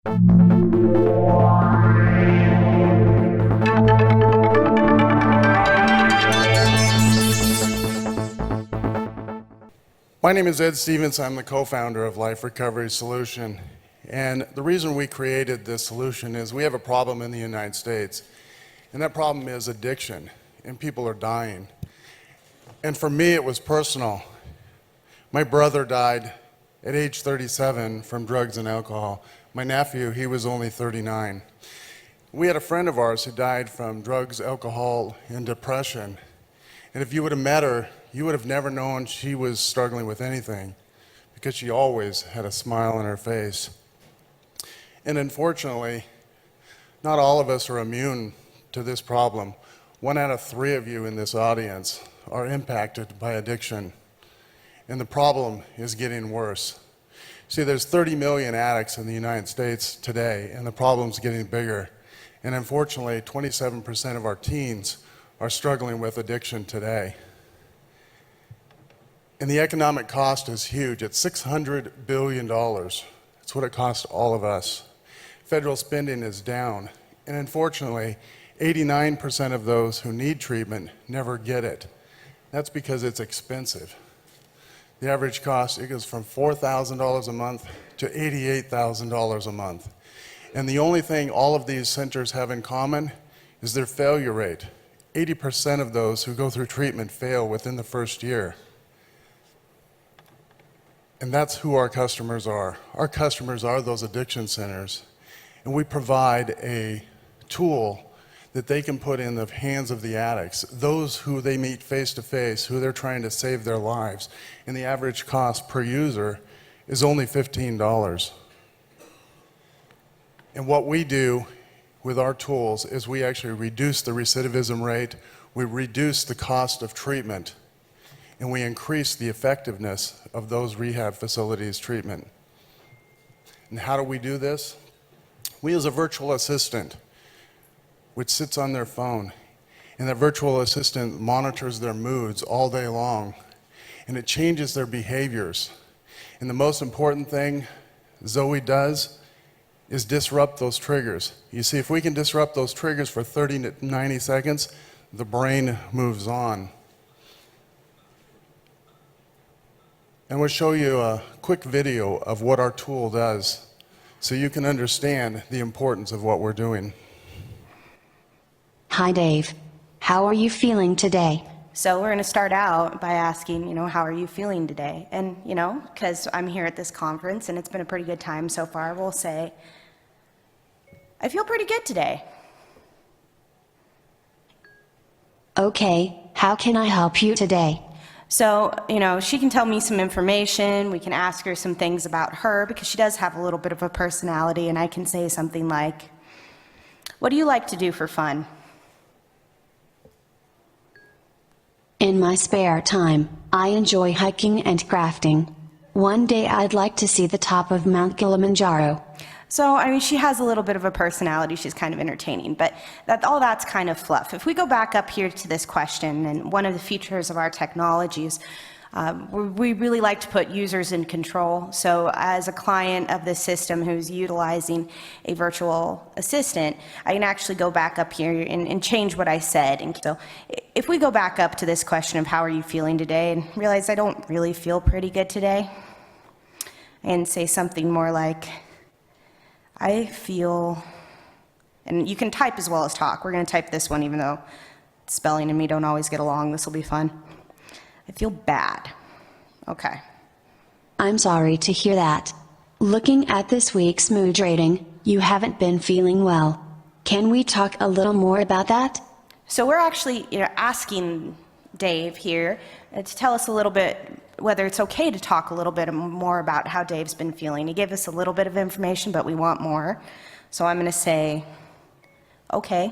My name is Ed Stevens. I'm the co-founder of Life Recovery Solution. And the reason we created this solution is we have a problem in the United States. And that problem is addiction. And people are dying. And for me, it was personal. My brother died at age 37 from drugs and alcohol. My nephew, he was only 39. We had a friend of ours who died from drugs, alcohol, and depression. And if you would have met her, you would have never known she was struggling with anything because she always had a smile on her face. And unfortunately, not all of us are immune to this problem. 1 out of 3 of you in this audience are impacted by addiction. And the problem is getting worse. See, there's 30 million addicts in the United States today, and the problem's getting bigger. And unfortunately, 27% of our teens are struggling with addiction today. And the economic cost is huge. It's $600 billion. It's what it costs all of us. Federal spending is down. And unfortunately, 89% of those who need treatment never get it. That's because it's expensive. The average cost, it goes from $4,000 a month to $88,000 a month. And the only thing all of these centers have in common is their failure rate. 80% of those who go through treatment fail within the first year. And that's who our customers are. Our customers are those addiction centers. And we provide a tool that they can put in the hands of the addicts, those who they meet face to face, who they're trying to save their lives. And the average cost per user is only $15. And what we do with our tools is we actually reduce the recidivism rate, we reduce the cost of treatment, and we increase the effectiveness of those rehab facilities' treatment. And how do we do this? We use a virtual assistant which sits on their phone, and that virtual assistant monitors their moods all day long, and it changes their behaviors. And the most important thing Zoe does is disrupt those triggers. You see, if we can disrupt those triggers for 30 to 90 seconds, the brain moves on. And we'll show you a quick video of what our tool does so you can understand the importance of what we're doing. Hi Dave. How are you feeling today? So we're going to start out by asking, how are you feeling today? And, because I'm here at this conference and it's been a pretty good time so far, we'll say, I feel pretty good today. Okay, how can I help you today? So, she can tell me some information, we can ask her some things about her, because she does have a little bit of a personality, and I can say something like, what do you like to do for fun? In my spare time, I enjoy hiking and crafting. One day I'd like to see the top of Mount Kilimanjaro. So, she has a little bit of a personality, she's kind of entertaining, but all that's kind of fluff. If we go back up here to this question, and one of the features of our technologies, we really like to put users in control. So as a client of the system who's utilizing a virtual assistant, I can actually go back up here and change what I said. And so if we go back up to this question of how are you feeling today, and realize I don't really feel pretty good today, and say something more like, I feel, and you can type as well as talk. We're going to type this one, even though spelling and me don't always get along. This will be fun. I feel bad. Okay. I'm sorry to hear that. Looking at this week's mood rating, you haven't been feeling well. Can we talk a little more about that? So we're actually asking Dave here to tell us a little bit whether it's okay to talk a little bit more about how Dave's been feeling. He gave us a little bit of information, but we want more. So I'm going to say, okay.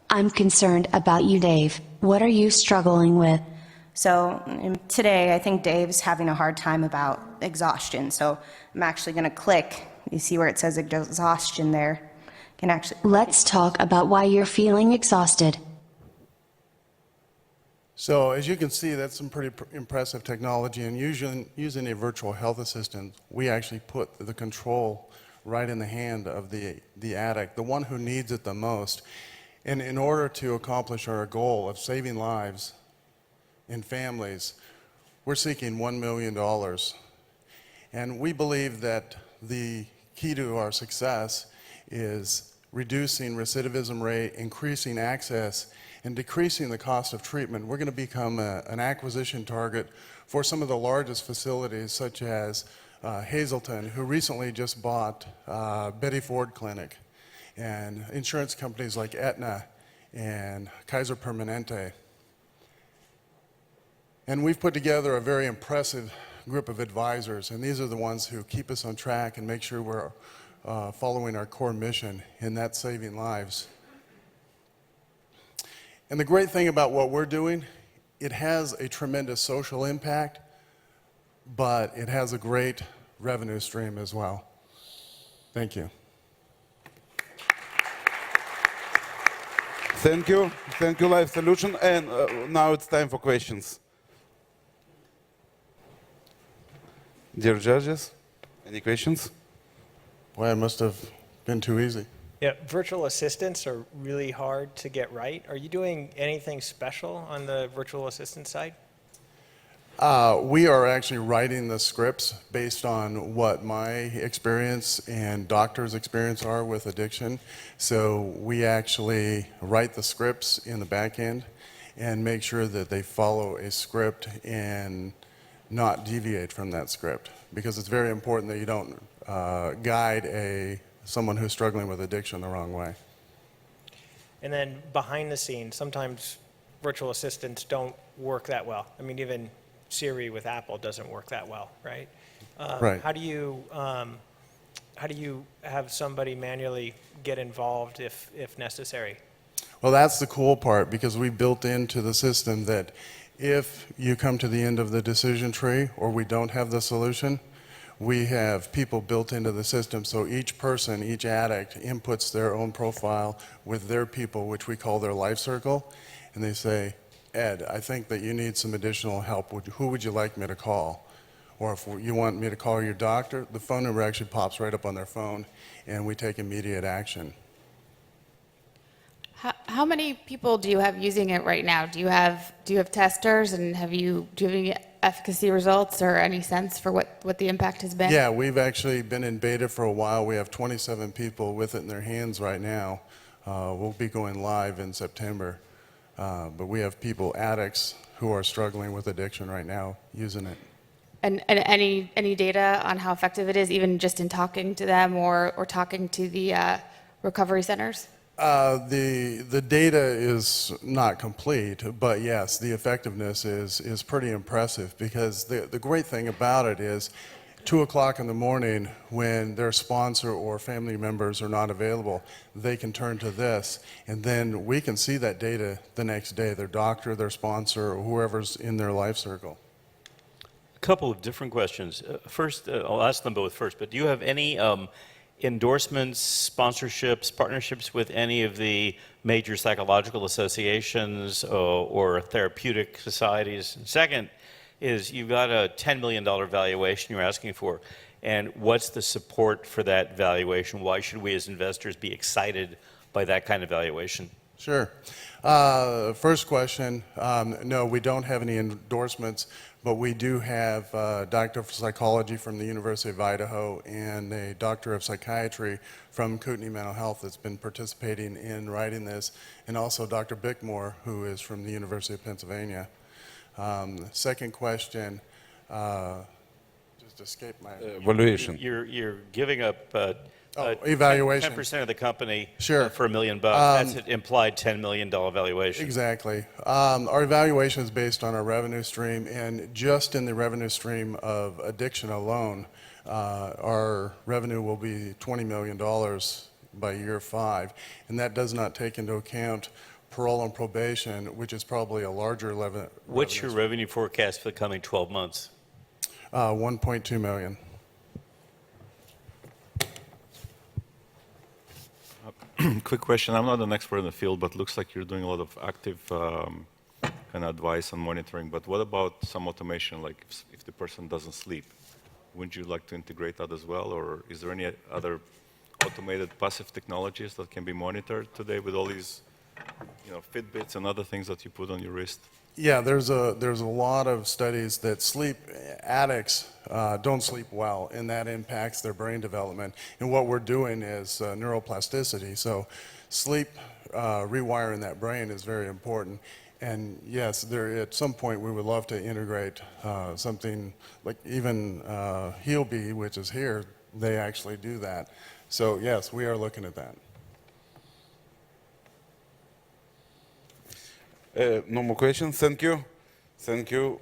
I'm concerned about you, Dave. What are you struggling with? So today, I think Dave's having a hard time about exhaustion. So I'm actually going to click. You see where it says exhaustion there? Can actually. Let's talk about why you're feeling exhausted. So as you can see, that's some pretty impressive technology. And using a virtual health assistant, we actually put the control right in the hand of the addict, the one who needs it the most. And in order to accomplish our goal of saving lives in families, we're seeking $1 million. And we believe that the key to our success is reducing recidivism rate, increasing access, and decreasing the cost of treatment. We're going to become an acquisition target for some of the largest facilities, such as Hazleton, who recently just bought Betty Ford Clinic, and insurance companies like Aetna and Kaiser Permanente. And we've put together a very impressive group of advisors, and these are the ones who keep us on track and make sure we're following our core mission, and that's saving lives. And the great thing about what we're doing, it has a tremendous social impact, but it has a great revenue stream as well. Thank you. Thank you, Life Solution. And now it's time for questions. Dear judges, any questions? Boy, it must have been too easy. Yeah, virtual assistants are really hard to get right. Are you doing anything special on the virtual assistant side? We are actually writing the scripts based on what my experience and doctors' experience are with addiction. So we actually write the scripts in the back end and make sure that they follow a script and not deviate from that script, because it's very important that you don't guide someone who's struggling with addiction the wrong way. And then behind the scenes, sometimes virtual assistants don't work that well. I mean, even Siri with Apple doesn't work that well, right? Right. How do you have somebody manually get involved if necessary? Well, that's the cool part, because we built into the system that if you come to the end of the decision tree or we don't have the solution, we have people built into the system, so each person, each addict, inputs their own profile with their people, which we call their life circle, and they say, Ed, I think that you need some additional help. Who would you like me to call? Or if you want me to call your doctor, the phone number actually pops right up on their phone, and we take immediate action. How many people do you have using it right now? Do you have testers, and do you have any efficacy results or any sense for what the impact has been? Yeah, we've actually been in beta for a while. We have 27 people with it in their hands right now. We'll be going live in September. But we have people, addicts, who are struggling with addiction right now using it. And any data on how effective it is, even just in talking to them or talking to the recovery centers? The data is not complete, but yes, the effectiveness is pretty impressive, because the great thing about it is 2 o'clock in the morning, when their sponsor or family members are not available, they can turn to this, and then we can see that data the next day, their doctor, their sponsor, or whoever's in their life circle. A couple of different questions. First, I'll ask them both first, but do you have any endorsements, sponsorships, partnerships with any of the major psychological associations or therapeutic societies? And second is, you've got a $10 million valuation you're asking for, and what's the support for that valuation? Why should we as investors be excited by that kind of valuation? Sure. First question, no, we don't have any endorsements, but we do have a doctor of psychology from the University of Idaho and a doctor of psychiatry from Kootenai Mental Health that's been participating in writing this, and also Dr. Bickmore, who is from the University of Pennsylvania. Second question, just escaped my... Valuation. You're giving up evaluation. 10% of the company Sure. for $1 million. That's an implied $10 million valuation. Exactly. Our evaluation is based on our revenue stream, and just in the revenue stream of addiction alone, our revenue will be $20 million by year 5, and that does not take into account parole and probation, which is probably a larger level. What's your revenue forecast for the coming 12 months? 1.2 million. Quick question. I'm not an expert in the field, but looks like you're doing a lot of active kind kind of advice on monitoring, but what about some automation, like if the person doesn't sleep? Wouldn't you like to integrate that as well, or is there any other automated passive technologies that can be monitored today with all these, Fitbits and other things that you put on your wrist? Yeah, there's a lot of studies that sleep addicts don't sleep well, and that impacts their brain development. And what we're doing is neuroplasticity. So sleep rewiring that brain is very important. And yes, at some point we would love to integrate something like even HealBee, which is here. They actually do that. So yes, we are looking at that. No more questions. Thank you. Thank you.